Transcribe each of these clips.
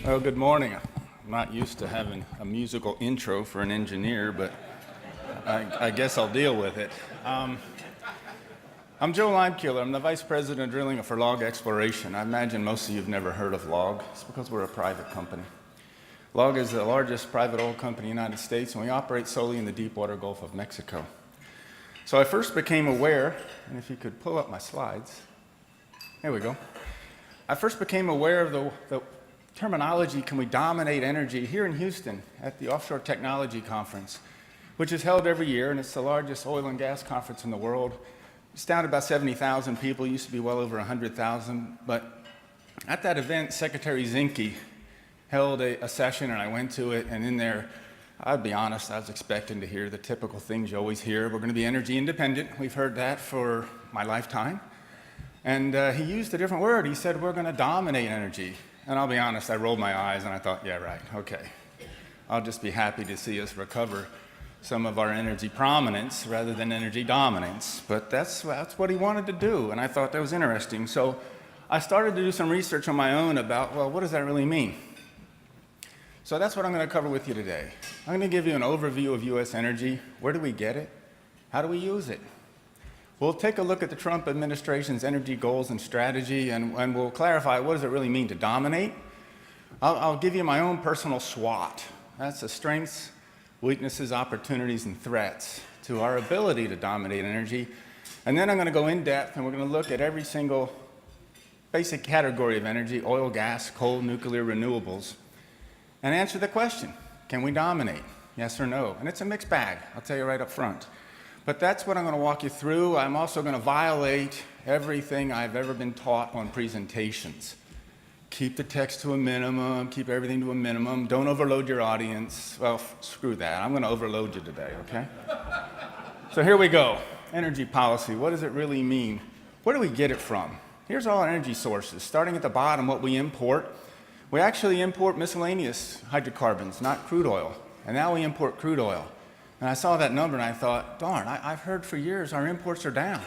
Well, good morning. I'm not used to having a musical intro for an engineer, but I guess I'll deal with it. I'm Joe Leimkuhler. I'm the Vice President of Drilling for Log Exploration. I imagine most of you have never heard of LOG. It's because we're a private company. LOG is the largest private oil company in the United States, and we operate solely in the deepwater Gulf of Mexico. So I first became aware, and if you could pull up my slides. There we go. I first became aware of the terminology, can we dominate energy, here in Houston at the Offshore Technology Conference, which is held every year, and it's the largest oil and gas conference in the world. It's down to about 70,000 people, it used to be well over 100,000, but at that event, Secretary Zinke held a session, and I went to it, and in there, I'll be honest, I was expecting to hear the typical things you always hear. We're going to be energy independent. We've heard that for my lifetime. And he used a different word. He said, we're going to dominate energy. And I'll be honest, I rolled my eyes and I thought, yeah, right, okay. I'll just be happy to see us recover some of our energy prominence rather than energy dominance. But that's what he wanted to do, and I thought that was interesting. So I started to do some research on my own about, well, what does that really mean? So that's what I'm going to cover with you today. I'm going to give you an overview of U.S. energy. Where do we get it? How do we use it? We'll take a look at the Trump administration's energy goals and strategy, and we'll clarify what does it really mean to dominate. I'll give you my own personal SWOT. That's the strengths, weaknesses, opportunities, and threats to our ability to dominate energy. And then I'm going to go in depth, and we're going to look at every single basic category of energy, oil, gas, coal, nuclear, renewables, and answer the question, can we dominate? Yes or no? And it's a mixed bag, I'll tell you right up front. But that's what I'm going to walk you through. I'm also going to violate everything I've ever been taught on presentations. Keep the text to a minimum, keep everything to a minimum. Don't overload your audience. Well, screw that. I'm going to overload you today, okay? So here we go. Energy policy. What does it really mean? Where do we get it from? Here's all our energy sources. Starting at the bottom, what we import. We actually import miscellaneous hydrocarbons, not crude oil. And now we import crude oil. And I saw that number and I thought, darn, I've heard for years our imports are down.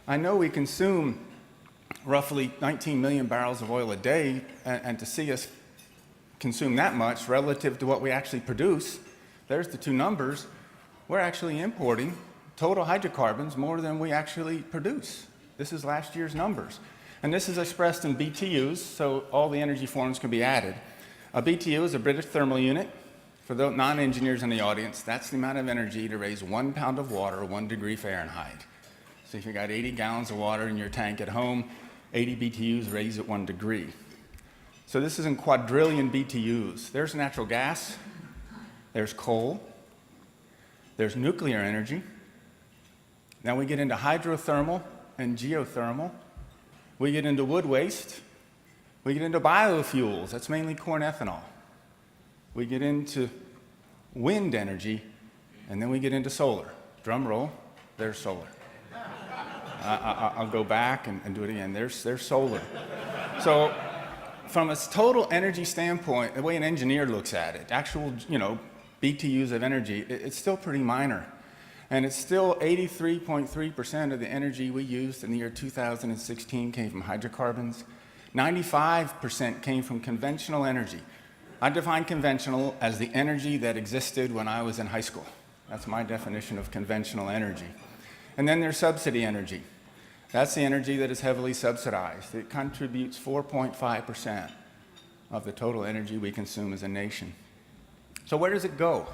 I know we consume roughly 19 million barrels of oil a day, and to see us consume that much relative to what we actually produce, there's the two numbers, we're actually importing total hydrocarbons more than we actually produce. This is last year's numbers. And this is expressed in BTUs, so all the energy forms can be added. A BTU is a British thermal unit. For the non-engineers in the audience, that's the amount of energy to raise 1 pound of water, 1 degree Fahrenheit. So if you got 80 gallons of water in your tank at home, 80 BTUs raise at 1 degree. So this is in quadrillion BTUs. There's natural gas, there's coal, there's nuclear energy. Now we get into hydrothermal and geothermal. We get into wood waste. We get into biofuels. That's mainly corn ethanol. We get into wind energy, and then we get into solar. Drum roll, there's solar. I'll go back and do it again. There's solar. So from a total energy standpoint, the way an engineer looks at it, actual BTUs of energy, it's still pretty minor. And it's still 83.3% of the energy we used in the year 2016 came from hydrocarbons. 95% came from conventional energy. I define conventional as the energy that existed when I was in high school. That's my definition of conventional energy. And then there's subsidy energy. That's the energy that is heavily subsidized. It contributes 4.5% of the total energy we consume as a nation. So where does it go?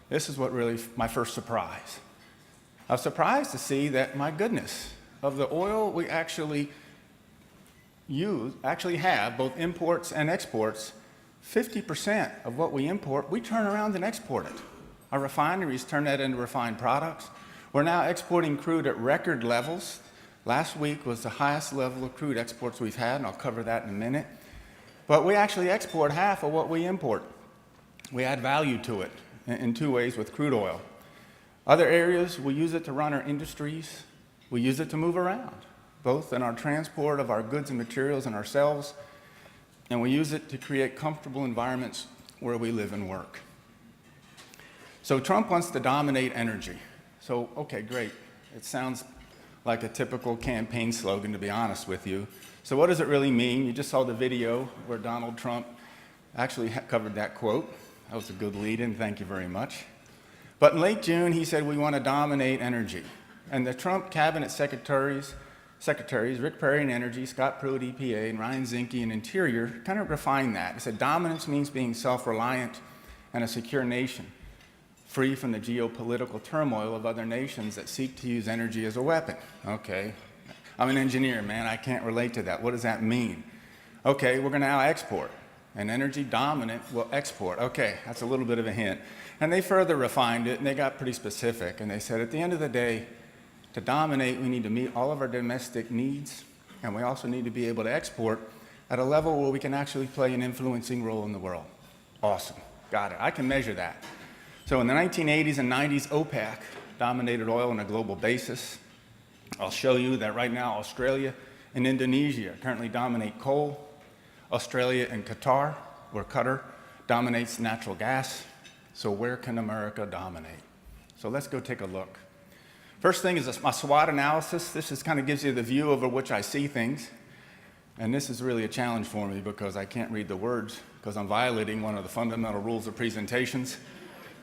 This is what really my first surprise. I was surprised to see that, my goodness, of the oil we actually have, both imports and exports, 50% of what we import, we turn around and export it. Our refineries turn that into refined products. We're now exporting crude at record levels. Last week was the highest level of crude exports we've had, and I'll cover that in a minute. But we actually export half of what we import. We add value to it in two ways with crude oil. Other areas, we use it to run our industries. We use it to move around, both in our transport of our goods and materials and ourselves, and we use it to create comfortable environments where we live and work. So Trump wants to dominate energy. So, okay, great. It sounds like a typical campaign slogan, to be honest with you. So what does it really mean? You just saw the video where Donald Trump Actually covered that quote. That was a good lead-in, thank you very much. But in late June, he said, we want to dominate energy. And the Trump cabinet secretaries, Rick Perry in Energy, Scott Pruitt, EPA, and Ryan Zinke in Interior, kind of refined that. He said dominance means being self-reliant and a secure nation, free from the geopolitical turmoil of other nations that seek to use energy as a weapon. Okay, I'm an engineer, man, I can't relate to that. What does that mean? Okay, we're gonna now export. And energy dominant will export. Okay, that's a little bit of a hint. And they further refined it, and they got pretty specific. And they said, at the end of the day, to dominate, we need to meet all of our domestic needs, and we also need to be able to export at a level where we can actually play an influencing role in the world. Awesome, got it. I can measure that. So in the 1980s and 90s, OPEC dominated oil on a global basis. I'll show you that right now, Australia and Indonesia currently dominate coal. Australia and Qatar, where Qatar dominates natural gas. So where can America dominate? So let's go take a look. First thing is my SWOT analysis. This just kind of gives you the view over which I see things. And this is really a challenge for me because I can't read the words because I'm violating one of the fundamental rules of presentations.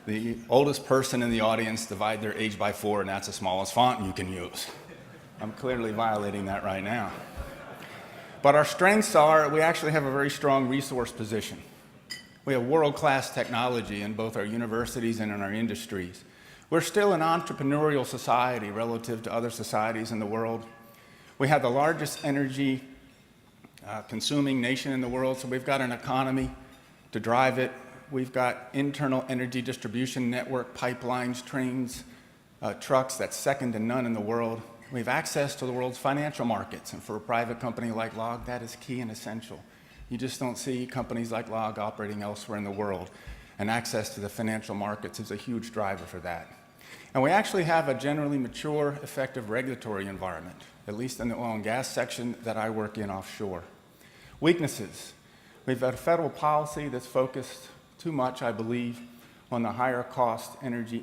The oldest person in the audience, divide their age by 4, and that's the smallest font you can use. I'm clearly violating that right now. But our strengths are, we actually have a very strong resource position. We have world-class technology in both our universities and in our industries. We're still an entrepreneurial society relative to other societies in the world. We have the largest energy consuming nation in the world, so we've got an economy to drive it. We've got internal energy distribution network, pipelines, trains, trucks that's second to none in the world. We have access to the world's financial markets, and for a private company like LOG, that is key and essential. You just don't see companies like LOG operating elsewhere in the world, and access to the financial markets is a huge driver for that. And we actually have a generally mature, effective regulatory environment, at least in the oil and gas section that I work in offshore. Weaknesses. We've got a federal policy that's focused too much, I believe, on the higher cost energy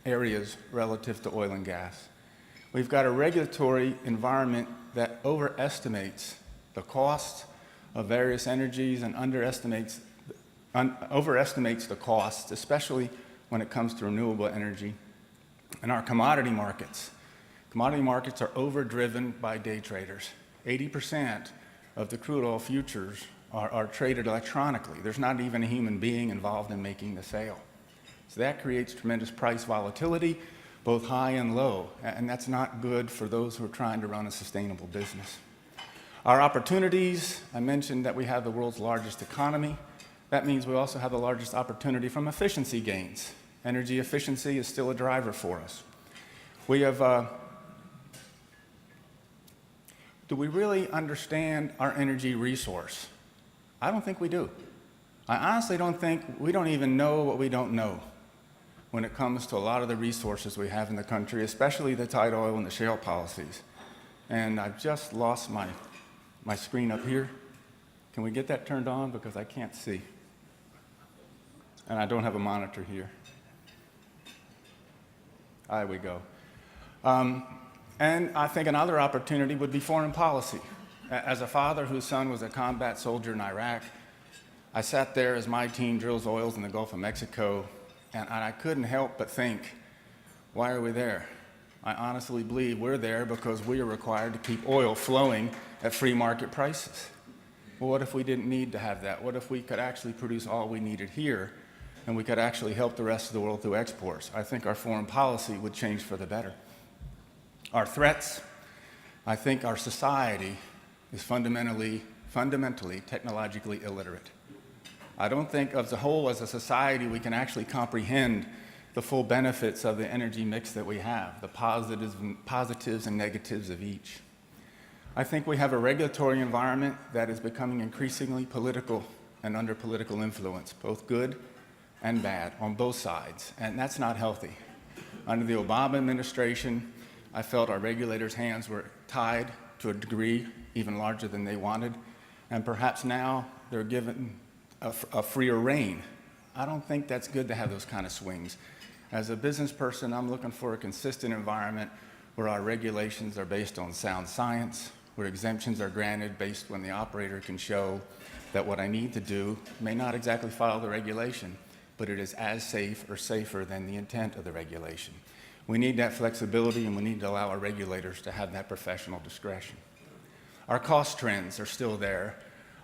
areas relative to oil and gas. We've got a regulatory environment that overestimates the cost of various energies and overestimates the costs, especially when it comes to renewable energy. And our commodity markets. Commodity markets are overdriven by day traders. 80% of the crude oil futures are traded electronically. There's not even a human being involved in making the sale. So that creates tremendous price volatility, both high and low, and that's not good for those who are trying to run a sustainable business. Our opportunities, I mentioned that we have the world's largest economy. That means we also have the largest opportunity from efficiency gains. Energy efficiency is still a driver for us. We have, do we really understand our energy resource? I don't think we do. I honestly don't think, we don't even know what we don't know when it comes to a lot of the resources we have in the country, especially the tight oil and the shale policies. And I've just lost my screen up here. Can we get that turned on? Because I can't see. And I don't have a monitor here. There we go. And I think another opportunity would be foreign policy. As a father whose son was a combat soldier in Iraq, I sat there as my team drills oils in the Gulf of Mexico, and I couldn't help but think, why are we there? I honestly believe we're there because we are required to keep oil flowing at free market prices. Well, what if we didn't need to have that? What if we could actually produce all we needed here, and we could actually help the rest of the world through exports? I think our foreign policy would change for the better. Our threats, I think our society is fundamentally technologically illiterate. I don't think as a whole, as a society, we can actually comprehend the full benefits of the energy mix that we have, the positives and negatives of each. I think we have a regulatory environment that is becoming increasingly political and under political influence, both good and bad on both sides, and that's not healthy. Under the Obama administration, I felt our regulators' hands were tied to a degree even larger than they wanted, and perhaps now they're given a freer rein. I don't think that's good to have those kind of swings. As a business person, I'm looking for a consistent environment where our regulations are based on sound science, where exemptions are granted based when the operator can show that what I need to do may not exactly follow the regulation, but it is as safe or safer than the intent of the regulation. We need that flexibility, and we need to allow our regulators to have that professional discretion. Our cost trends are still there.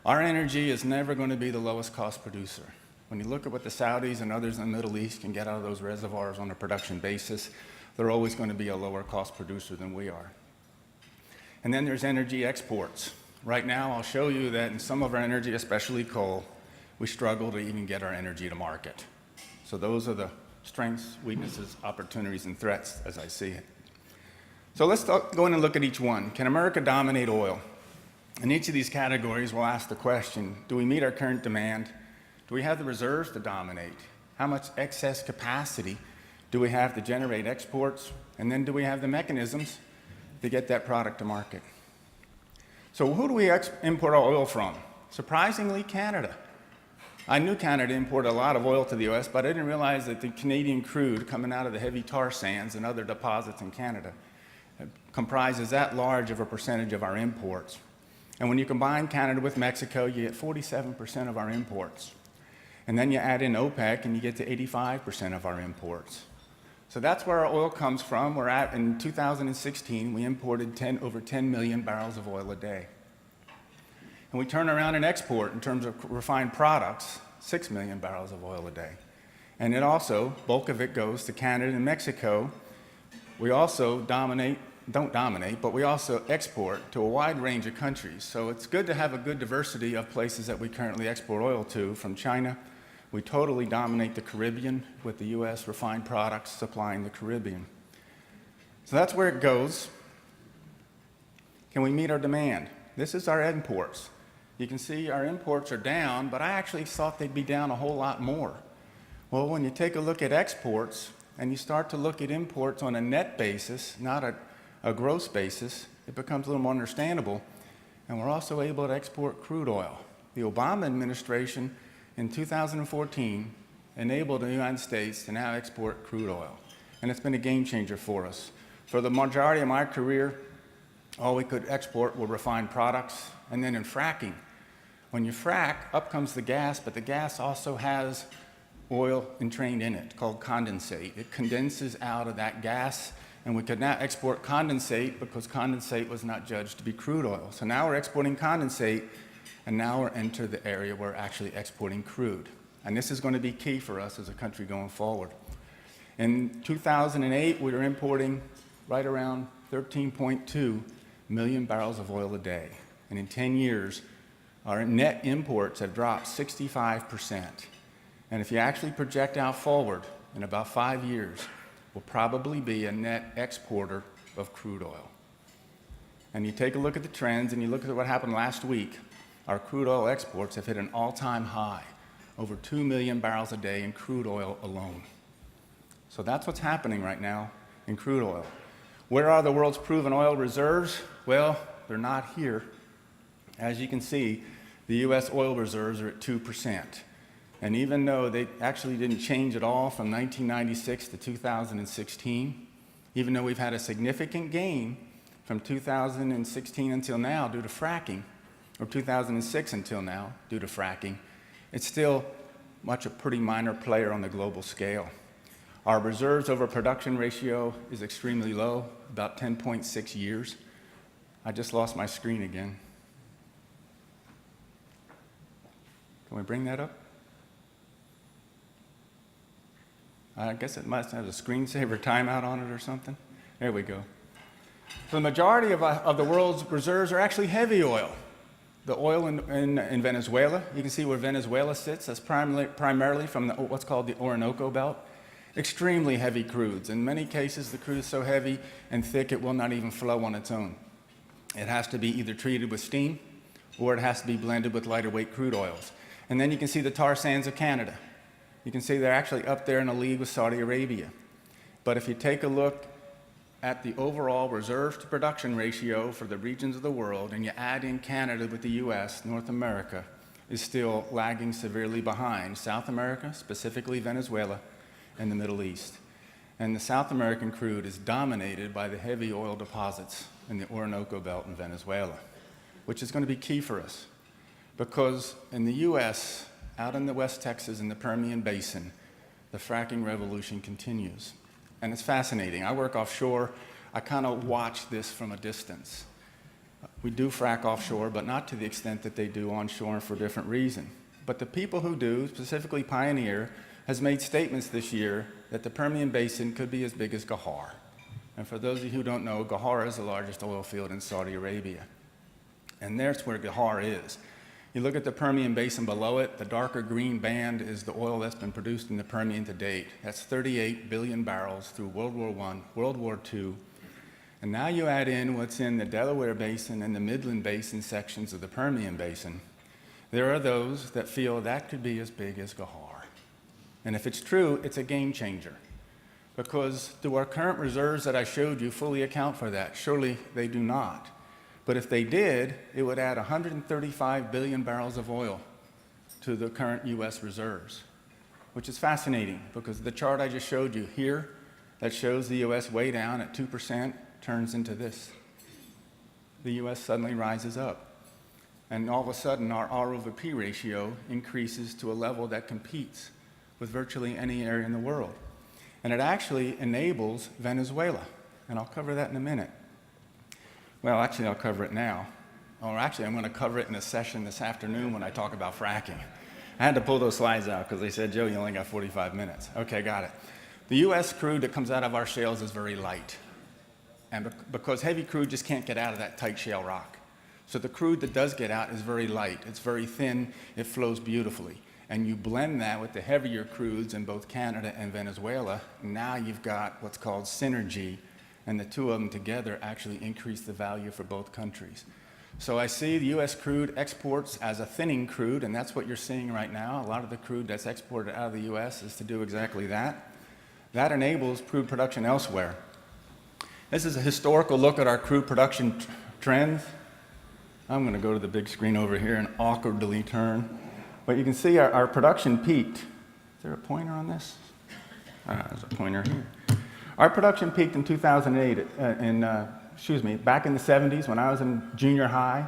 Our energy is never going to be the lowest cost producer. When you look at what the Saudis and others in the Middle East can get out of those reservoirs on a production basis, they're always going to be a lower cost producer than we are. And then there's energy exports. Right now, I'll show you that in some of our energy, especially coal, we struggle to even get our energy to market. So those are the strengths, weaknesses, opportunities, and threats as I see it. So let's go in and look at each one. Can America dominate oil? In each of these categories, we'll ask the question, do we meet our current demand? Do we have the reserves to dominate? How much excess capacity do we have to generate exports? And then do we have the mechanisms to get that product to market? So who do we import our oil from? Surprisingly, Canada. I knew Canada imported a lot of oil to the US, but I didn't realize that the Canadian crude coming out of the heavy tar sands and other deposits in Canada comprises that large of a percentage of our imports. And when you combine Canada with Mexico, you get 47% of our imports. And then you add in OPEC and you get to 85% of our imports. So that's where our oil comes from. We're at, in 2016, we imported over 10 million barrels of oil a day. And we turn around and export, in terms of refined products, 6 million barrels of oil a day. And it also, bulk of it goes to Canada and Mexico. We also don't dominate, but we also export to a wide range of countries. So it's good to have a good diversity of places that we currently export oil to. From China, we totally dominate the Caribbean, with the US refined products supplying the Caribbean. So that's where it goes. Can we meet our demand? This is our imports. You can see our imports are down, but I actually thought they'd be down a whole lot more. Well, when you take a look at exports and you start to look at imports on a net basis, not a gross basis, it becomes a little more understandable. And we're also able to export crude oil. The Obama administration in 2014 enabled the United States to now export crude oil. And it's been a game changer for us. For the majority of my career, all we could export were refined products. And then in fracking, when you frack, up comes the gas, but the gas also has oil entrained in it called condensate. It condenses out of that gas, and we could now export condensate because condensate was not judged to be crude oil. So now we're exporting condensate, and now we're into the area where we're actually exporting crude. And this is going to be key for us as a country going forward. In 2008, we were importing right around 13.2 million barrels of oil a day. And in 10 years, our net imports have dropped 65%. And if you actually project out forward, in about 5 years, we'll probably be a net exporter of crude oil. And you take a look at the trends, and you look at what happened last week, our crude oil exports have hit an all-time high, over 2 million barrels a day in crude oil alone. So that's what's happening right now in crude oil. Where are the world's proven oil reserves? Well, they're not here. As you can see, the US oil reserves are at 2%. And even though they actually didn't change at all from 1996 to 2016, even though we've had a significant gain from 2016 until now due to fracking, or 2006 until now due to fracking, it's still a pretty minor player on the global scale. Our reserves over production ratio is extremely low, about 10.6 years. I just lost my screen again. Can we bring that up? I guess it must have a screensaver timeout on it or something. There we go. So the majority of the world's reserves are actually heavy oil. The oil in Venezuela, you can see where Venezuela sits. That's primarily from what's called the Orinoco Belt. Extremely heavy crudes. In many cases, the crude is so heavy and thick it will not even flow on its own. It has to be either treated with steam or it has to be blended with lighter weight crude oils. And then you can see the tar sands of Canada. You can see they're actually up there in a league with Saudi Arabia. But if you take a look at the overall reserves to production ratio for the regions of the world and you add in Canada with the US, North America is still lagging severely behind South America, specifically Venezuela, and the Middle East. And the South American crude is dominated by the heavy oil deposits in the Orinoco Belt in Venezuela, which is going to be key for us. Because in the US, out in the West Texas in the Permian Basin, the fracking revolution continues. And it's fascinating. I work offshore. I kind of watch this from a distance. We do frack offshore, but not to the extent that they do onshore and for a different reason. But the people who do, specifically Pioneer, has made statements this year that the Permian Basin could be as big as Gahar. And for those of you who don't know, Gahar is the largest oil field in Saudi Arabia. And there's where Gahar is. You look at the Permian Basin below it, the darker green band is the oil that's been produced in the Permian to date. That's 38 billion barrels through World War I, World War II. And now you add in what's in the Delaware Basin and the Midland Basin sections of the Permian Basin. There are those that feel that could be as big as Gahar. And if it's true, it's a game changer. Because do our current reserves that I showed you fully account for that? Surely they do not. But if they did, it would add 135 billion barrels of oil to the current US reserves, which is fascinating because the chart I just showed you here that shows the US way down at 2% turns into this. The US suddenly rises up. And all of a sudden, our R/P ratio increases to a level that competes with virtually any area in the world. And it actually enables Venezuela. And I'll cover that in a minute. Well, actually, I'll cover it now. Or actually, I'm going to cover it in a session this afternoon when I talk about fracking. I had to pull those slides out because they said, Joe, you only got 45 minutes. Okay, got it. The US crude that comes out of our shales is very light. And because heavy crude just can't get out of that tight shale rock. So the crude that does get out is very light. It's very thin. It flows beautifully. And you blend that with the heavier crudes in both Canada and Venezuela. Now you've got what's called synergy. And the two of them together actually increase the value for both countries. So I see the US crude exports as a thinning crude, and that's what you're seeing right now. A lot of the crude that's exported out of the US is to do exactly that. That enables crude production elsewhere. This is a historical look at our crude production trends. I'm going to go to the big screen over here and awkwardly turn. But you can see our production peaked. Is there a pointer on this? There's a pointer here. Our production peaked in 2008, back in the 70s when I was in junior high.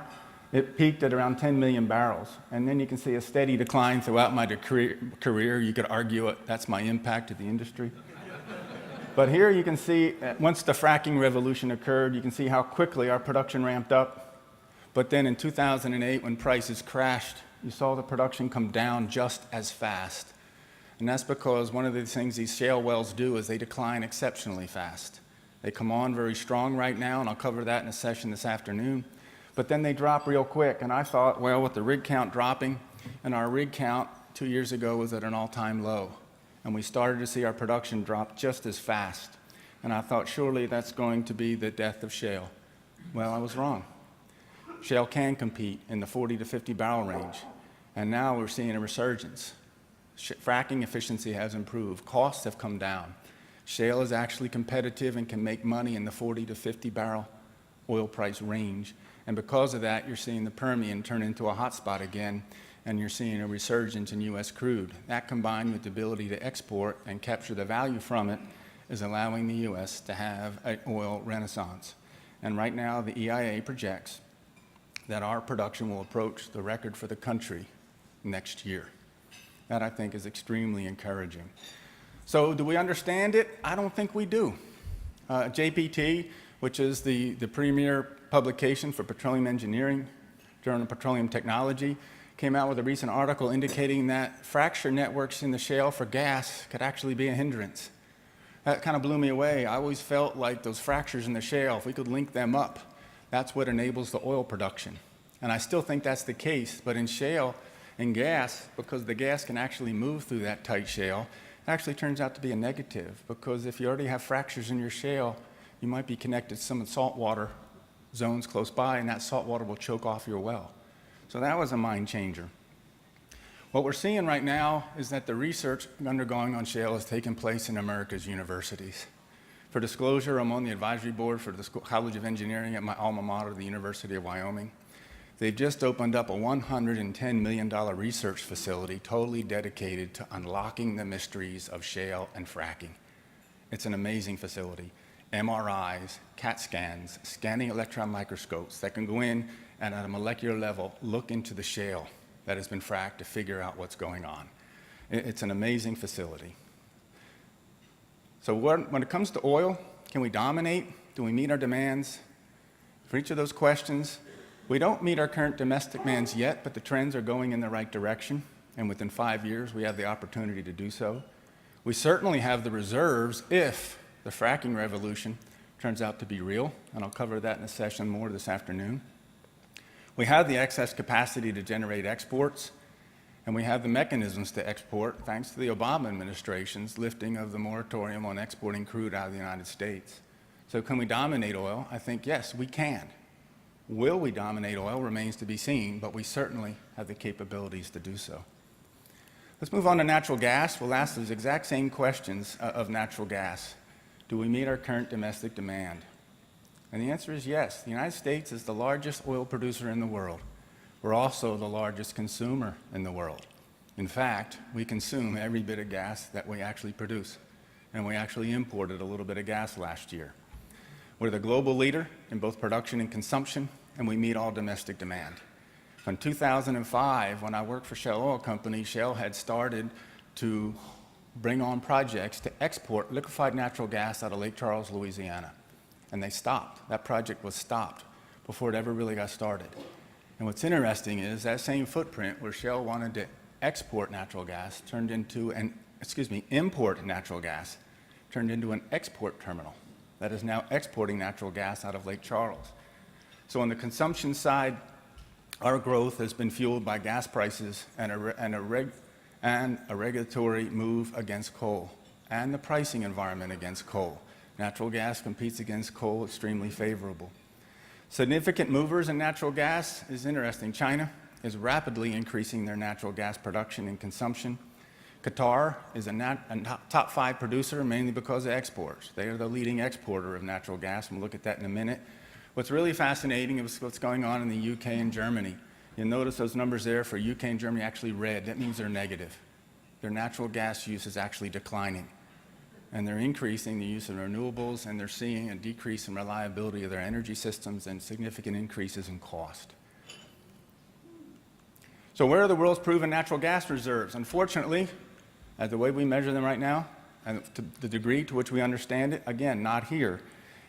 It peaked at around 10 million barrels. And then you can see a steady decline throughout my career. You could argue that's my impact to the industry. But here you can see, once the fracking revolution occurred, you can see how quickly our production ramped up. But then in 2008, when prices crashed, you saw the production come down just as fast. And that's because one of the things these shale wells do is they decline exceptionally fast. They come on very strong right now, and I'll cover that in a session this afternoon. But then they drop real quick. And I thought, well, with the rig count dropping, and our rig count 2 years ago was at an all-time low. And we started to see our production drop just as fast. And I thought, surely that's going to be the death of shale. Well, I was wrong. Shale can compete in the 40 to 50 barrel range. And now we're seeing a resurgence. Fracking efficiency has improved. Costs have come down. Shale is actually competitive and can make money in the 40 to 50 barrel oil price range. And because of that, you're seeing the Permian turn into a hotspot again, and you're seeing a resurgence in US crude. That combined with the ability to export and capture the value from it is allowing the US to have an oil renaissance. And right now, the EIA projects that our production will approach the record for the country next year. That, I think, is extremely encouraging. So do we understand it? I don't think we do. JPT, which is the premier publication for petroleum engineering, Journal of Petroleum Technology, came out with a recent article indicating that fracture networks in the shale for gas could actually be a hindrance. That kind of blew me away. I always felt like those fractures in the shale, if we could link them up, that's what enables the oil production. And I still think that's the case, but in shale, in gas, because the gas can actually move through that tight shale, it actually turns out to be a negative, because if you already have fractures in your shale, you might be connected to some saltwater zones close by, and that salt water will choke off your well. So that was a mind changer. What we're seeing right now is that the research undergoing on shale is taking place in America's universities. For disclosure, I'm on the advisory board for the College of Engineering at my alma mater, the University of Wyoming. They've just opened up a $110 million research facility totally dedicated to unlocking the mysteries of shale and fracking. It's an amazing facility. MRIs, CAT scans, scanning electron microscopes that can go in and at a molecular level look into the shale that has been fracked to figure out what's going on. It's an amazing facility. So when it comes to oil, can we dominate? Do we meet our demands? For each of those questions, we don't meet our current domestic demands yet, but the trends are going in the right direction, and within 5 years, we have the opportunity to do so. We certainly have the reserves if the fracking revolution turns out to be real, and I'll cover that in a session more this afternoon. We have the excess capacity to generate exports, and we have the mechanisms to export thanks to the Obama administration's lifting of the moratorium on exporting crude out of the United States. So can we dominate oil? I think yes, we can. Will we dominate oil remains to be seen, but we certainly have the capabilities to do so. Let's move on to natural gas. We'll ask those exact same questions of natural gas. Do we meet our current domestic demand? And the answer is yes. The United States is the largest oil producer in the world. We're also the largest consumer in the world. In fact, we consume every bit of gas that we actually produce, and we actually imported a little bit of gas last year. We're the global leader in both production and consumption, and we meet all domestic demand. In 2005, when I worked for Shell Oil Company, Shell had started to bring on projects to export liquefied natural gas out of Lake Charles, Louisiana. And they stopped. That project was stopped before it ever really got started. And what's interesting is that same footprint where Shell wanted to export natural gas turned into import natural gas turned into an export terminal that is now exporting natural gas out of Lake Charles. So on the consumption side, our growth has been fueled by gas prices and a regulatory move against coal and the pricing environment against coal. Natural gas competes against coal extremely favorable. Significant movers in natural gas is interesting. China is rapidly increasing their natural gas production and consumption. Qatar is a top 5 producer mainly because of exports. They are the leading exporter of natural gas, and we'll look at that in a minute. What's really fascinating is what's going on in the UK and Germany. You'll notice those numbers there for UK and Germany actually red. That means they're negative. Their natural gas use is actually declining. And they're increasing the use of renewables, and they're seeing a decrease in reliability of their energy systems and significant increases in cost. So where are the world's proven natural gas reserves? Unfortunately, the way we measure them right now, and to the degree to which we understand it, again, not here.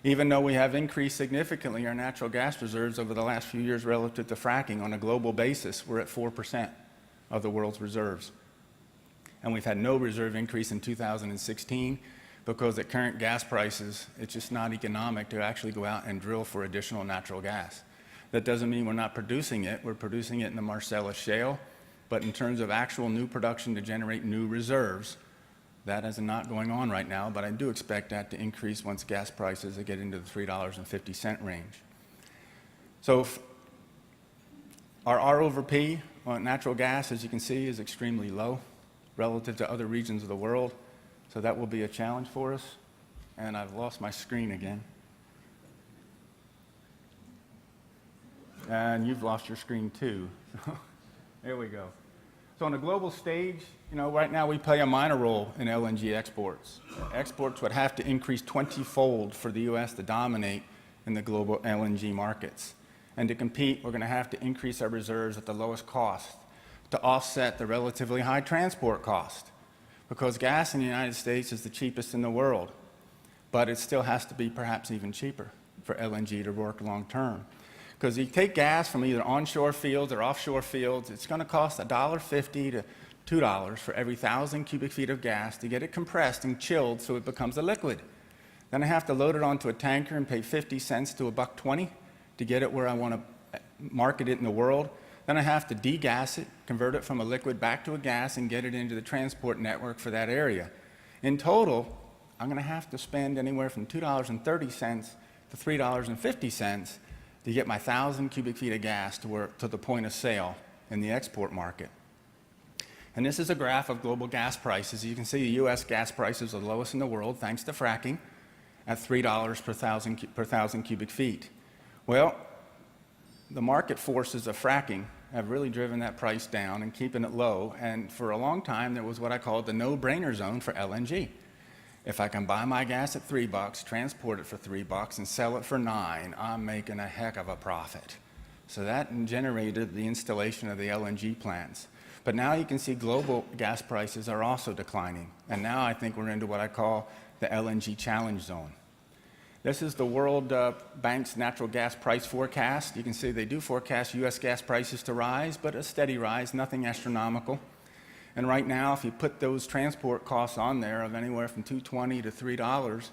Even though we have increased significantly our natural gas reserves over the last few years relative to fracking on a global basis, we're at 4% of the world's reserves. And we've had no reserve increase in 2016 because at current gas prices, it's just not economic to actually go out and drill for additional natural gas. That doesn't mean we're not producing it. We're producing it in the Marcellus Shale, but in terms of actual new production to generate new reserves, that is not going on right now, but I do expect that to increase once gas prices get into the $3.50 range. So our R over P on natural gas, as you can see, is extremely low relative to other regions of the world. So that will be a challenge for us. And I've lost my screen again. And you've lost your screen too. There we go. So on a global stage, right now we play a minor role in LNG exports. Exports would have to increase 20-fold for the U.S. to dominate in the global LNG markets. And to compete, we're going to have to increase our reserves at the lowest cost to offset the relatively high transport cost, because gas in the United States is the cheapest in the world, but it still has to be perhaps even cheaper for LNG to work long term. Because you take gas from either onshore fields or offshore fields, it's going to cost $1.50 to $2 for every 1,000 cubic feet of gas to get it compressed and chilled so it becomes a liquid. Then I have to load it onto a tanker and pay 50 cents to $1.20 to get it where I want to market it in the world. Then I have to degas it, convert it from a liquid back to a gas, and get it into the transport network for that area. In total, I'm going to have to spend anywhere from $2.30 to $3.50 to get my 1,000 cubic feet of gas to the point of sale in the export market. And this is a graph of global gas prices. You can see the U.S. gas prices are the lowest in the world thanks to fracking at $3 per thousand cubic feet. Well, the market forces of fracking have really driven that price down and keeping it low. And for a long time, there was what I called the no-brainer zone for LNG. If I can buy my gas at $3, transport it for $3, and sell it for $9, I'm making a heck of a profit. So that generated the installation of the LNG plants. But now you can see global gas prices are also declining. And now I think we're into what I call the LNG challenge zone. This is the World Bank's natural gas price forecast. You can see they do forecast U.S. gas prices to rise, but a steady rise, nothing astronomical. And right now, if you put those transport costs on there of anywhere from $2.20 to $3,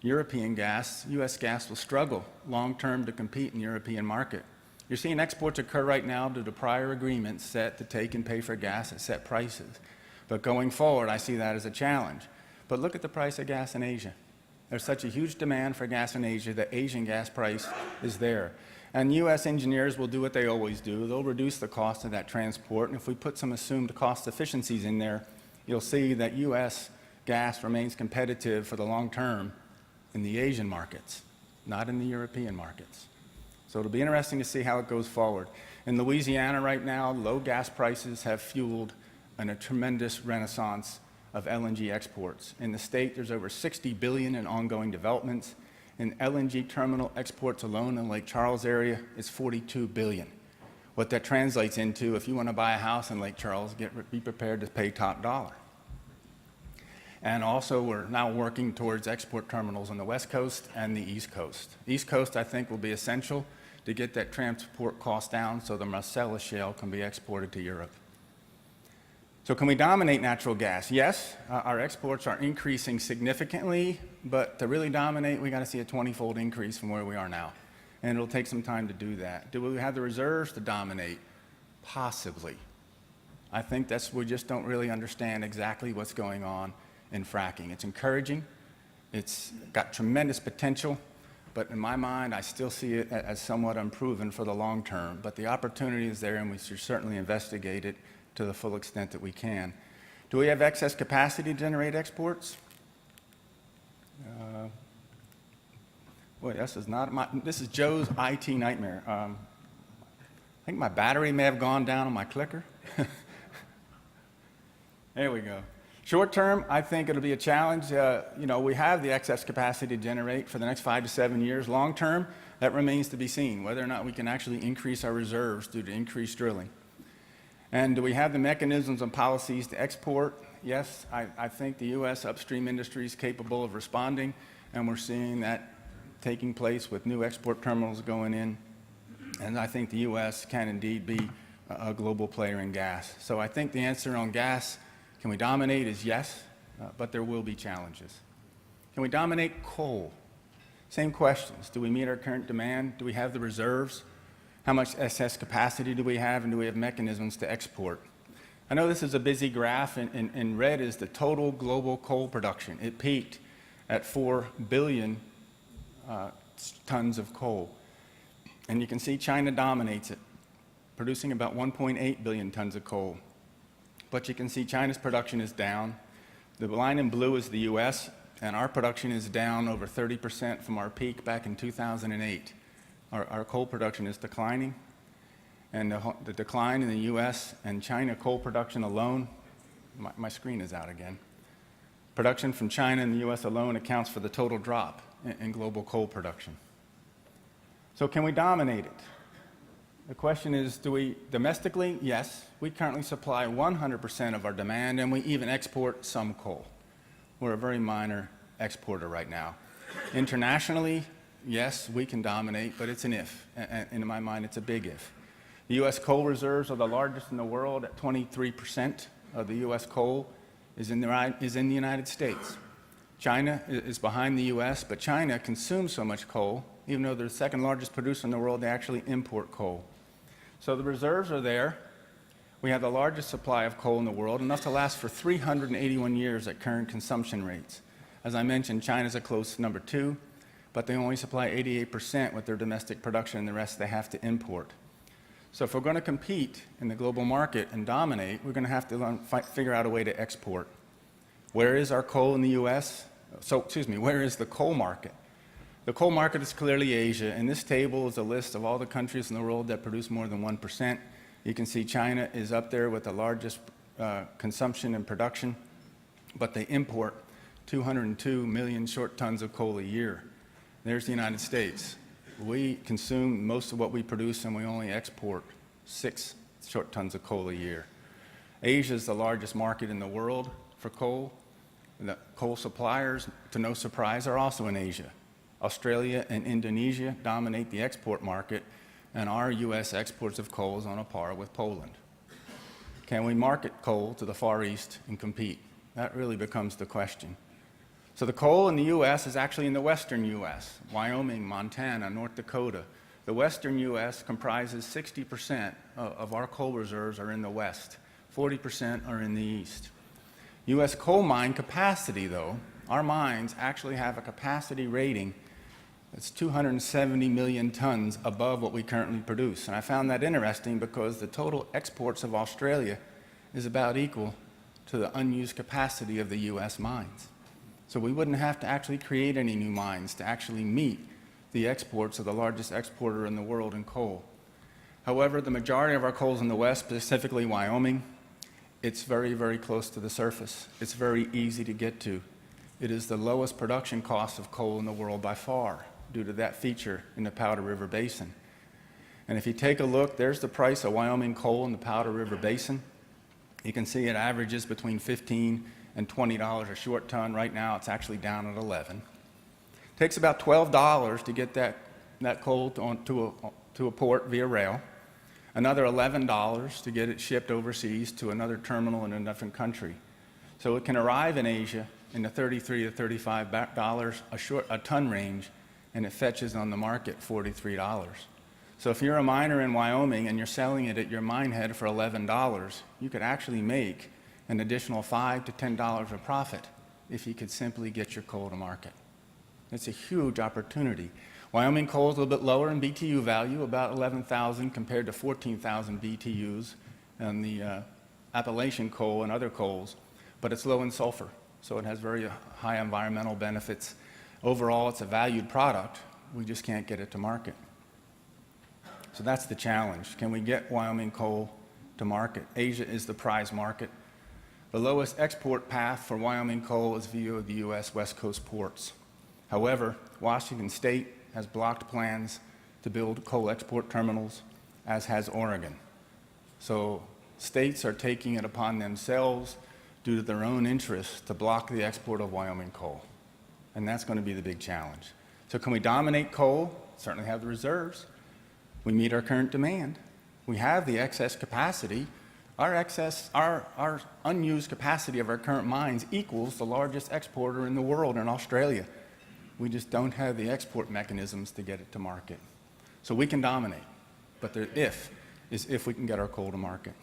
European gas, U.S. gas will struggle long-term to compete in the European market. You're seeing exports occur right now due to prior agreements set to take and pay for gas at set prices. But going forward, I see that as a challenge. But look at the price of gas in Asia. There's such a huge demand for gas in Asia that Asian gas price is there. And U.S. engineers will do what they always do. They'll reduce the cost of that transport. And if we put some assumed cost efficiencies in there, you'll see that U.S. gas remains competitive for the long term in the Asian markets, not in the European markets. So it'll be interesting to see how it goes forward. In Louisiana right now, low gas prices have fueled a tremendous renaissance of LNG exports. In the state, there's over $60 billion in ongoing developments. In LNG terminal exports alone in Lake Charles area is $42 billion. What that translates into, if you want to buy a house in Lake Charles, be prepared to pay top dollar. And also, we're now working towards export terminals on the West Coast and the East Coast. East Coast, I think, will be essential to get that transport cost down so the Marcellus Shale can be exported to Europe. So can we dominate natural gas? Yes, our exports are increasing significantly, but to really dominate, we got to see a 20-fold increase from where we are now. And it'll take some time to do that. Do we have the reserves to dominate? Possibly. I think we just don't really understand exactly what's going on in fracking. It's encouraging. It's got tremendous potential, but in my mind, I still see it as somewhat unproven for the long term. But the opportunity is there, and we should certainly investigate it to the full extent that we can. Do we have excess capacity to generate exports? Boy, this is Joe's IT nightmare. I think my battery may have gone down on my clicker. There we go. Short term, I think it'll be a challenge. We have the excess capacity to generate for the next 5 to 7 years. Long term, that remains to be seen, whether or not we can actually increase our reserves due to increased drilling. And do we have the mechanisms and policies to export? Yes, I think the U.S. upstream industry is capable of responding, and we're seeing that taking place with new export terminals going in. And I think the U.S. can indeed be a global player in gas. So I think the answer on gas, can we dominate, is yes, but there will be challenges. Can we dominate coal? Same questions. Do we meet our current demand? Do we have the reserves? How much excess capacity do we have, and do we have mechanisms to export? I know this is a busy graph, and in red is the total global coal production. It peaked at 4 billion tons of coal. And you can see China dominates it, producing about 1.8 billion tons of coal. But you can see China's production is down. The line in blue is the U.S., and our production is down over 30% from our peak back in 2008. Our coal production is declining, and the decline in the U.S. and China coal production alone, my screen is out again. Production from China and the U.S. alone accounts for the total drop in global coal production. So can we dominate it? The question is, do we domestically? Yes. We currently supply 100% of our demand, and we even export some coal. We're a very minor exporter right now. Internationally, yes, we can dominate, but it's an if. And in my mind, it's a big if. The U.S. coal reserves are the largest in the world at 23% of the U.S. coal is in the United States. China is behind the U.S., but China consumes so much coal, even though they're the second largest producer in the world, they actually import coal. So the reserves are there. We have the largest supply of coal in the world, enough to last for 381 years at current consumption rates. As I mentioned, China's a close number 2, but they only supply 88% with their domestic production, and the rest they have to import. So if we're going to compete in the global market and dominate, we're going to have to figure out a way to export. Where is our coal in the U.S.? Where is the coal market? The coal market is clearly Asia, and this table is a list of all the countries in the world that produce more than 1%. You can see China is up there with the largest consumption and production, but they import 202 million short tons of coal a year. There's the United States. We consume most of what we produce, and we only export 6 short tons of coal a year. Asia is the largest market in the world for coal. The coal suppliers, to no surprise, are also in Asia. Australia and Indonesia dominate the export market, and our U.S. exports of coal is on a par with Poland. Can we market coal to the Far East and compete? That really becomes the question. So the coal in the U.S. is actually in the western U.S., Wyoming, Montana, North Dakota. The western U.S. comprises 60% of our coal reserves are in the west, 40% are in the east. U.S. coal mine capacity, though, our mines actually have a capacity rating that's 270 million tons above what we currently produce. And I found that interesting because the total exports of Australia is about equal to the unused capacity of the U.S. mines. So we wouldn't have to actually create any new mines to actually meet the exports of the largest exporter in the world in coal. However, the majority of our coal is in the west, specifically Wyoming. It's very, very close to the surface. It's very easy to get to. It is the lowest production cost of coal in the world by far, due to that feature in the Powder River Basin. And if you take a look, there's the price of Wyoming coal in the Powder River Basin. You can see it averages between $15 and $20 a short ton. Right now, it's actually down at 11. It takes about $12 to get that coal to a port via rail, another $11 to get it shipped overseas to another terminal in a different country. So it can arrive in Asia in the $33 to $35 a ton range, and it fetches on the market $43. So if you're a miner in Wyoming and you're selling it at your mine head for $11, you could actually make an additional $5 to $10 of profit if you could simply get your coal to market. It's a huge opportunity. Wyoming coal is a little bit lower in BTU value, about 11,000 compared to 14,000 BTUs in the Appalachian coal and other coals, but it's low in sulfur, so it has very high environmental benefits. Overall, it's a valued product. We just can't get it to market. So that's the challenge. Can we get Wyoming coal to market? Asia is the prize market. The lowest export path for Wyoming coal is via the U.S. West Coast ports. However, Washington State has blocked plans to build coal export terminals, as has Oregon. So states are taking it upon themselves, due to their own interests, to block the export of Wyoming coal. And that's going to be the big challenge. So can we dominate coal? Certainly have the reserves. We meet our current demand. We have the excess capacity. Our unused capacity of our current mines equals the largest exporter in the world in Australia. We just don't have the export mechanisms to get it to market. So we can dominate, but the if we can get our coal to market.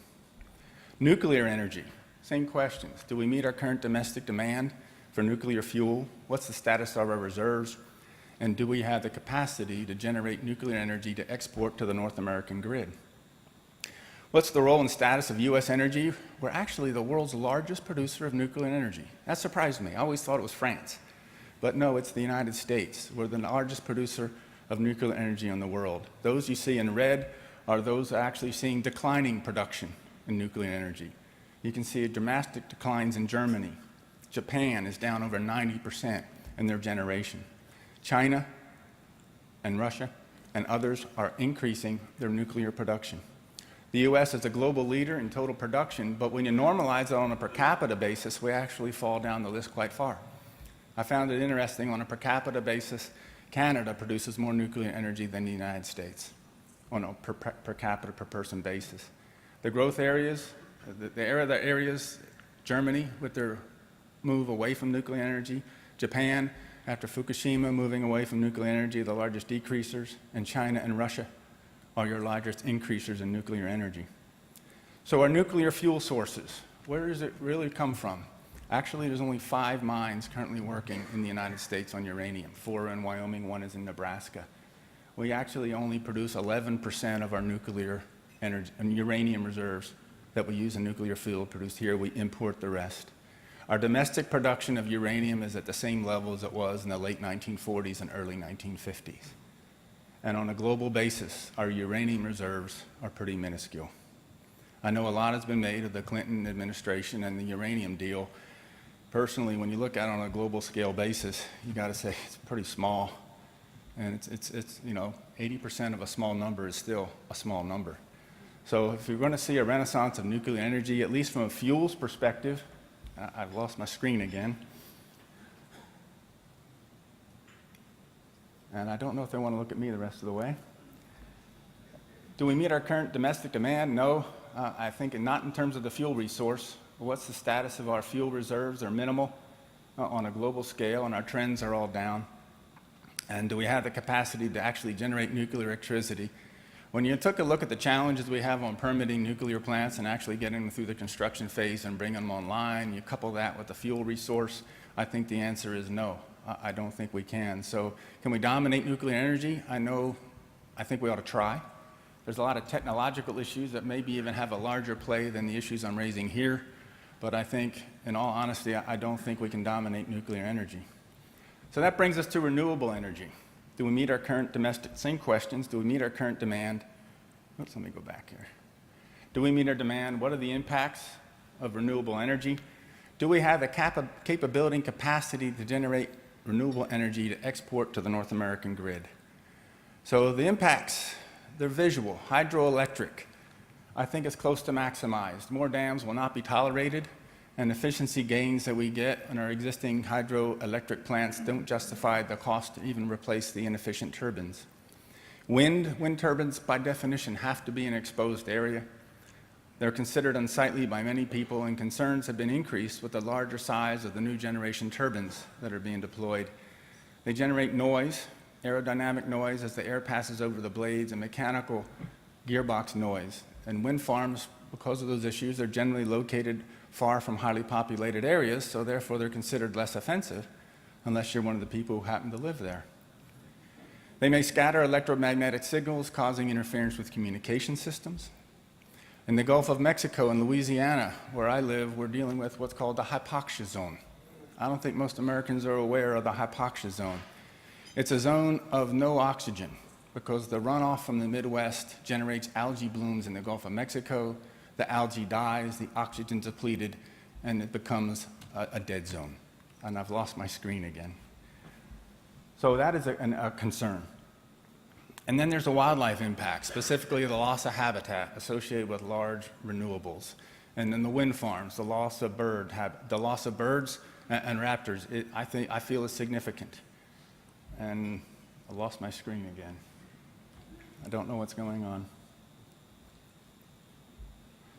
Nuclear energy, same questions. Do we meet our current domestic demand for nuclear fuel? What's the status of our reserves? And do we have the capacity to generate nuclear energy to export to the North American grid? What's the role and status of U.S. energy? We're actually the world's largest producer of nuclear energy. That surprised me. I always thought it was France. But no, it's the United States. We're the largest producer of nuclear energy in the world. Those you see in red are those actually seeing declining production in nuclear energy. You can see dramatic declines in Germany. Japan is down over 90% in their generation. China and Russia and others are increasing their nuclear production. The U.S. is a global leader in total production, but when you normalize it on a per capita basis, we actually fall down the list quite far. I found it interesting, on a per capita basis, Canada produces more nuclear energy than the United States on a per capita per person basis. The growth areas, the areas, Germany with their move away from nuclear energy, Japan after Fukushima moving away from nuclear energy, the largest decreasers, and China and Russia are your largest increasers in nuclear energy. So our nuclear fuel sources, where does it really come from? Actually, there's only 5 mines currently working in the United States on uranium. 4 in Wyoming, 1 is in Nebraska. We actually only produce 11% of our nuclear energy and uranium reserves that we use in nuclear fuel produced here. We import the rest. Our domestic production of uranium is at the same level as it was in the late 1940s and early 1950s. And on a global basis, our uranium reserves are pretty minuscule. I know a lot has been made of the Clinton administration and the uranium deal. Personally, when you look at it on a global scale basis, you got to say it's pretty small. And it's 80% of a small number is still a small number. So if you're going to see a renaissance of nuclear energy, at least from a fuels perspective, I've lost my screen again. And I don't know if they want to look at me the rest of the way. Do we meet our current domestic demand? No. I think not in terms of the fuel resource. What's the status of our fuel reserves? They're minimal on a global scale, and our trends are all down. And do we have the capacity to actually generate nuclear electricity? When you took a look at the challenges we have on permitting nuclear plants and actually getting them through the construction phase and bringing them online, you couple that with the fuel resource, I think the answer is no. I don't think we can. So can we dominate nuclear energy? I think we ought to try. There's a lot of technological issues that maybe even have a larger play than the issues I'm raising here. But I think, in all honesty, I don't think we can dominate nuclear energy. So that brings us to renewable energy. Do we meet our current domestic, same questions, do we meet our current demand? Oops, let me go back here. Do we meet our demand? What are the impacts of renewable energy? Do we have the capability and capacity to generate renewable energy to export to the North American grid? So the impacts, they're visual. Hydroelectric, I think it's close to maximized. More dams will not be tolerated, and efficiency gains that we get in our existing hydroelectric plants don't justify the cost to even replace the inefficient turbines. Wind turbines, by definition, have to be in an exposed area. They're considered unsightly by many people, and concerns have been increased with the larger size of the new generation turbines that are being deployed. They generate noise, aerodynamic noise as the air passes over the blades, and mechanical gearbox noise. And wind farms, because of those issues, are generally located far from highly populated areas, so therefore they're considered less offensive unless you're one of the people who happen to live there. They may scatter electromagnetic signals, causing interference with communication systems. In the Gulf of Mexico and Louisiana, where I live, we're dealing with what's called the hypoxia zone. I don't think most Americans are aware of the hypoxia zone. It's a zone of no oxygen because the runoff from the Midwest generates algae blooms in the Gulf of Mexico. The algae dies, the oxygen's depleted, and it becomes a dead zone. And I've lost my screen again. So that is a concern. And then there's the wildlife impact, specifically the loss of habitat associated with large renewables. And then the wind farms, the loss of birds and raptors, I feel is significant. And I lost my screen again. I don't know what's going on.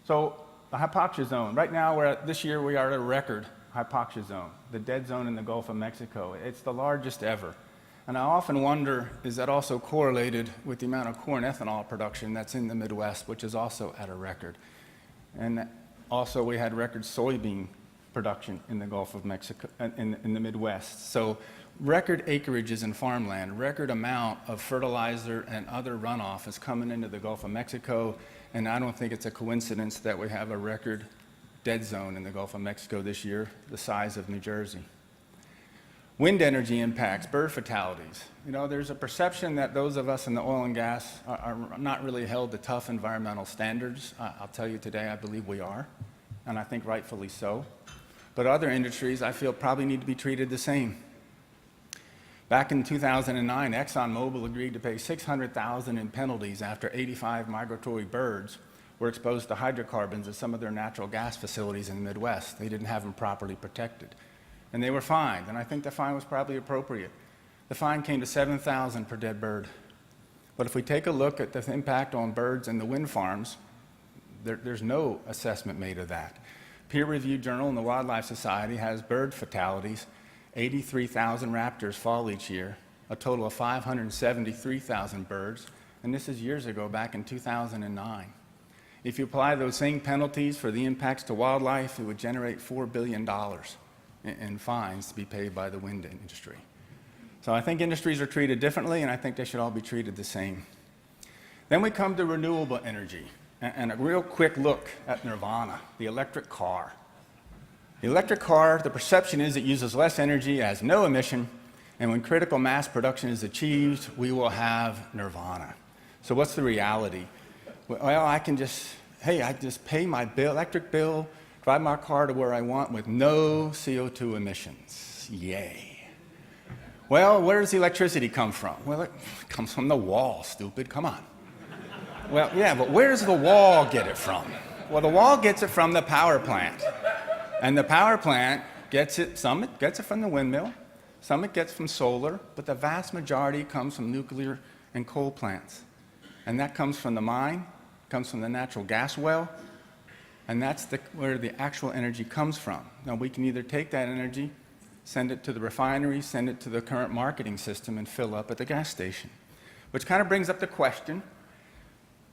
So the hypoxia zone, right now this year we are at a record hypoxia zone, the dead zone in the Gulf of Mexico. It's the largest ever. And I often wonder, is that also correlated with the amount of corn ethanol production that's in the Midwest, which is also at a record. And also we had record soybean production in the Gulf of Mexico, in the Midwest. So record acreages in farmland, record amount of fertilizer and other runoff is coming into the Gulf of Mexico, and I don't think it's a coincidence that we have a record dead zone in the Gulf of Mexico this year, the size of New Jersey. Wind energy impacts, bird fatalities. There's a perception that those of us in the oil and gas are not really held to tough environmental standards. I'll tell you today, I believe we are, and I think rightfully so. But other industries, I feel, probably need to be treated the same. Back in 2009, ExxonMobil agreed to pay $600,000 in penalties after 85 migratory birds were exposed to hydrocarbons at some of their natural gas facilities in the Midwest. They didn't have them properly protected. And they were fined, and I think the fine was probably appropriate. The fine came to $7,000 per dead bird. But if we take a look at the impact on birds and the wind farms, there's no assessment made of that. Peer-reviewed journal in the Wildlife Society has bird fatalities. 83,000 raptors fall each year, a total of 573,000 birds, and this is years ago, back in 2009. If you apply those same penalties for the impacts to wildlife, it would generate $4 billion in fines to be paid by the wind industry. So I think industries are treated differently, and I think they should all be treated the same. Then we come to renewable energy, and a real quick look at nirvana, the electric car. The electric car, the perception is it uses less energy, has no emission, and when critical mass production is achieved, we will have nirvana. So what's the reality? Well, I just pay my electric bill, drive my car to where I want with no CO2 emissions. Yay. Well, where does the electricity come from? Well, it comes from the wall, stupid, come on. Well, yeah, but where does the wall get it from? Well, the wall gets it from the power plant. And the power plant gets it, some it gets it from the windmill, some it gets from solar, but the vast majority comes from nuclear and coal plants. And that comes from the mine, comes from the natural gas well, and that's where the actual energy comes from. Now, we can either take that energy, send it to the refinery, send it to the current marketing system, and fill up at the gas station. Which kind of brings up the question,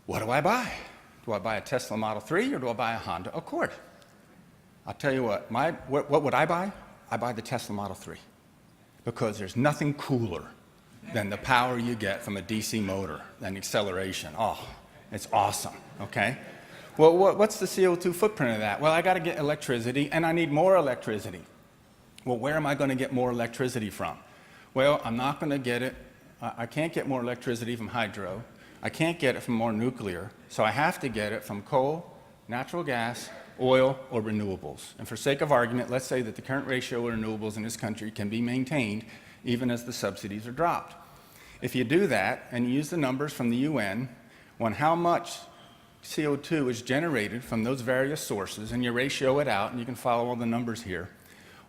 what do I buy? Do I buy a Tesla Model 3 or do I buy a Honda Accord? I'll tell you what would I buy? I buy the Tesla Model 3 because there's nothing cooler than the power you get from a DC motor and acceleration. Oh, it's awesome, okay? Well, what's the CO2 footprint of that? Well, I got to get electricity, and I need more electricity. Well, where am I going to get more electricity from? Well, I'm not going to get it. I can't get more electricity from hydro. I can't get it from more nuclear, so I have to get it from coal, natural gas, oil, or renewables. And for sake of argument, let's say that the current ratio of renewables in this country can be maintained even as the subsidies are dropped. If you do that and you use the numbers from the UN on how much CO2 is generated from those various sources, and you ratio it out, and you can follow all the numbers here,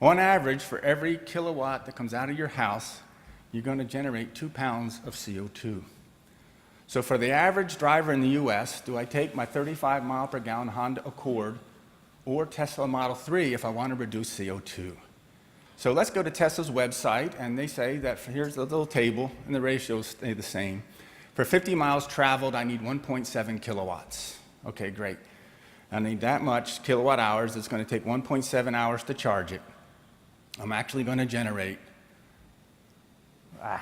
on average, for every kilowatt that comes out of your house, you're going to generate 2 pounds of CO2. So for the average driver in the US, do I take my 35 mile per gallon Honda Accord or Tesla Model 3 if I want to reduce CO2? So let's go to Tesla's website, and they say that here's the little table, and the ratios stay the same. For 50 miles traveled, I need 1.7 kilowatts. Okay, great. I need that much kilowatt hours. It's going to take 1.7 hours to charge it. I'm actually going to generate, I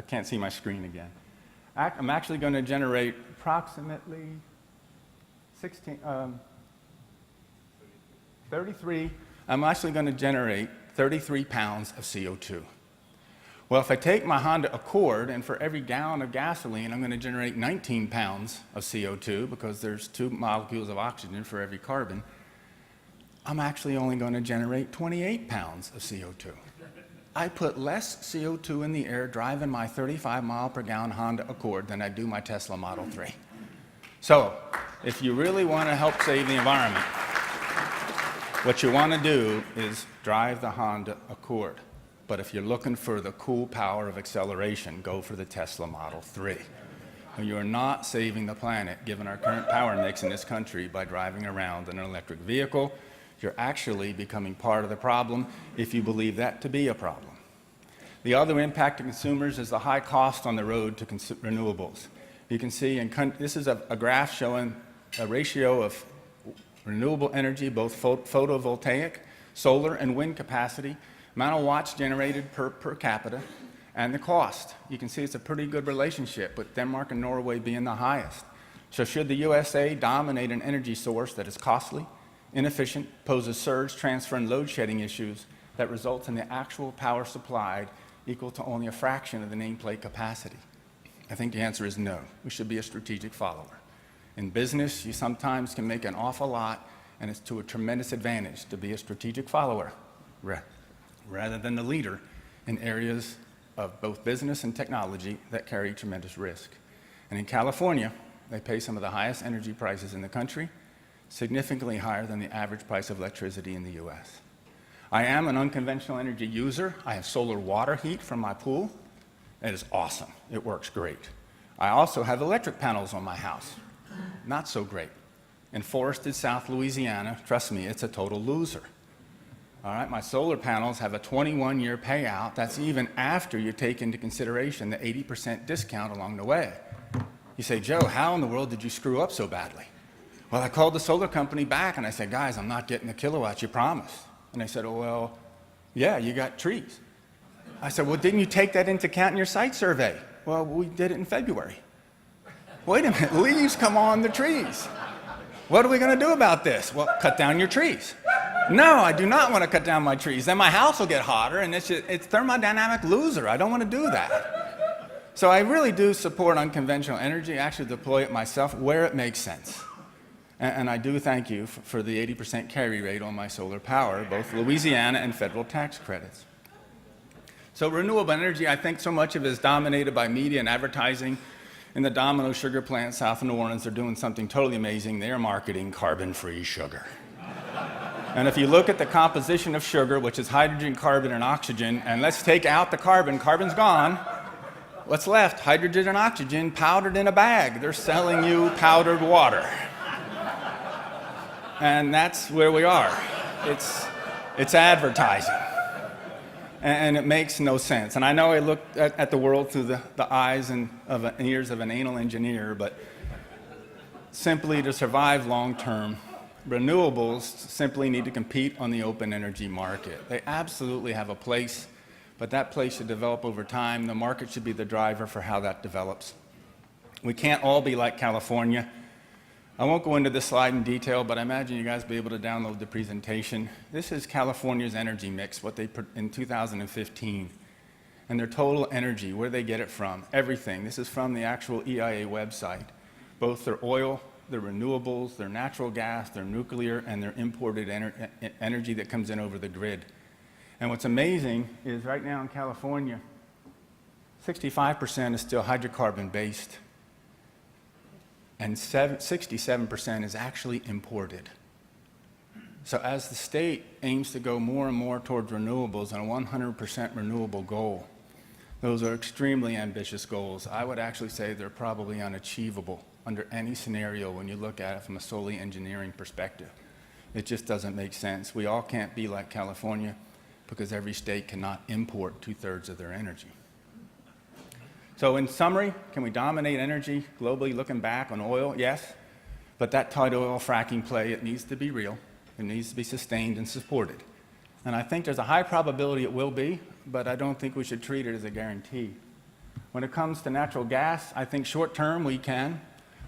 can't see my screen again. I'm actually going to generate approximately 33, I'm actually going to generate 33 pounds of CO2. Well, if I take my Honda Accord, and for every gallon of gasoline, I'm going to generate 19 pounds of CO2 because there's 2 molecules of oxygen for every carbon, I'm actually only going to generate 28 pounds of CO2. I put less CO2 in the air driving my 35 mile per gallon Honda Accord than I do my Tesla Model 3. So, if you really want to help save the environment, what you want to do is drive the Honda Accord. But if you're looking for the cool power of acceleration, go for the Tesla Model 3. You are not saving the planet, given our current power mix in this country, by driving around in an electric vehicle. You're actually becoming part of the problem if you believe that to be a problem. The other impact to consumers is the high cost on the road to renewables. You can see, this is a graph showing a ratio of renewable energy, both photovoltaic, solar, and wind capacity, amount of watts generated per capita, and the cost. You can see it's a pretty good relationship, with Denmark and Norway being the highest. So should the USA dominate an energy source that is costly, inefficient, poses surge, transfer, and load shedding issues that results in the actual power supplied equal to only a fraction of the nameplate capacity? I think the answer is no. We should be a strategic follower. In business, you sometimes can make an awful lot, and it's to a tremendous advantage to be a strategic follower rather than the leader in areas of both business and technology that carry tremendous risk. And in California, they pay some of the highest energy prices in the country, significantly higher than the average price of electricity in the US. I am an unconventional energy user. I have solar water heat from my pool. It is awesome. It works great. I also have electric panels on my house. Not so great. In forested South Louisiana, trust me, it's a total loser. All right, my solar panels have a 21-year payout. That's even after you take into consideration the 80% discount along the way. You say, Joe, how in the world did you screw up so badly? Well, I called the solar company back and I said, guys, I'm not getting the kilowatts you promised. And they said, oh, well, yeah, you got trees. I said, well, didn't you take that into account in your site survey? Well, we did it in February. Wait a minute, leaves come on the trees. What are we going to do about this? Well, cut down your trees. No, I do not want to cut down my trees. Then my house will get hotter, and it's thermodynamic loser. I don't want to do that. So I really do support unconventional energy, actually deploy it myself where it makes sense. And I do thank you for the 80% carry rate on my solar power, both Louisiana and federal tax credits. So renewable energy, I think so much of it is dominated by media and advertising. In the Domino sugar plant south of New Orleans, they're doing something totally amazing. They're marketing carbon-free sugar. And if you look at the composition of sugar, which is hydrogen, carbon, and oxygen, and let's take out the carbon, carbon's gone. What's left? Hydrogen and oxygen powdered in a bag. They're selling you powdered water. And that's where we are. It's advertising. And it makes no sense. And I know I look at the world through the eyes and ears of an anal engineer, but simply to survive long term, renewables simply need to compete on the open energy market. They absolutely have a place, but that place should develop over time. The market should be the driver for how that develops. We can't all be like California. I won't go into this slide in detail, but I imagine you guys will be able to download the presentation. This is California's energy mix, what they put in 2015. And their total energy, where they get it from, everything. This is from the actual EIA website. Both their oil, their renewables, their natural gas, their nuclear, and their imported energy that comes in over the grid. And what's amazing is right now in California, 65% is still hydrocarbon-based, and 67% is actually imported. So as the state aims to go more and more towards renewables and a 100% renewable goal, those are extremely ambitious goals. I would actually say they're probably unachievable under any scenario when you look at it from a solely engineering perspective. It just doesn't make sense. We all can't be like California because every state cannot import 2/3 of their energy. So in summary, can we dominate energy globally looking back on oil? Yes, but that tight oil fracking play, it needs to be real. It needs to be sustained and supported. And I think there's a high probability it will be, but I don't think we should treat it as a guarantee. When it comes to natural gas, I think short term we can,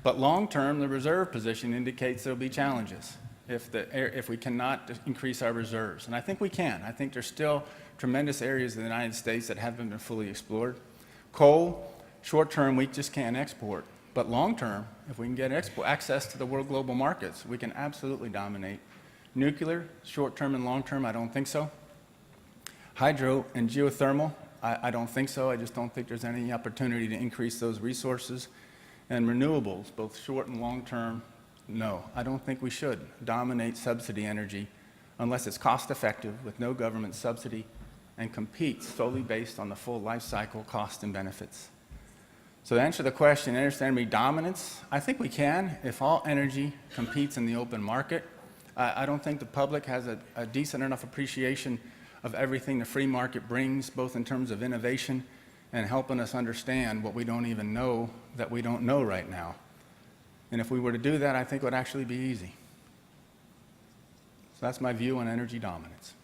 but long term the reserve position indicates there'll be challenges if we cannot increase our reserves. And I think we can. I think there's still tremendous areas in the United States that haven't been fully explored. Coal, short term we just can't export, but long term, if we can get access to the world global markets, we can absolutely dominate. Nuclear, short term and long term, I don't think so. Hydro and geothermal, I don't think so. I just don't think there's any opportunity to increase those resources. And renewables, both short and long term, no. I don't think we should dominate subsidy energy unless it's cost effective with no government subsidy and competes solely based on the full life cycle cost and benefits. So to answer the question, energy dominance, I think we can if all energy competes in the open market. I don't think the public has a decent enough appreciation of everything the free market brings, both in terms of innovation and helping us understand what we don't even know that we don't know right now. And if we were to do that, I think it would actually be easy. So that's my view on energy dominance.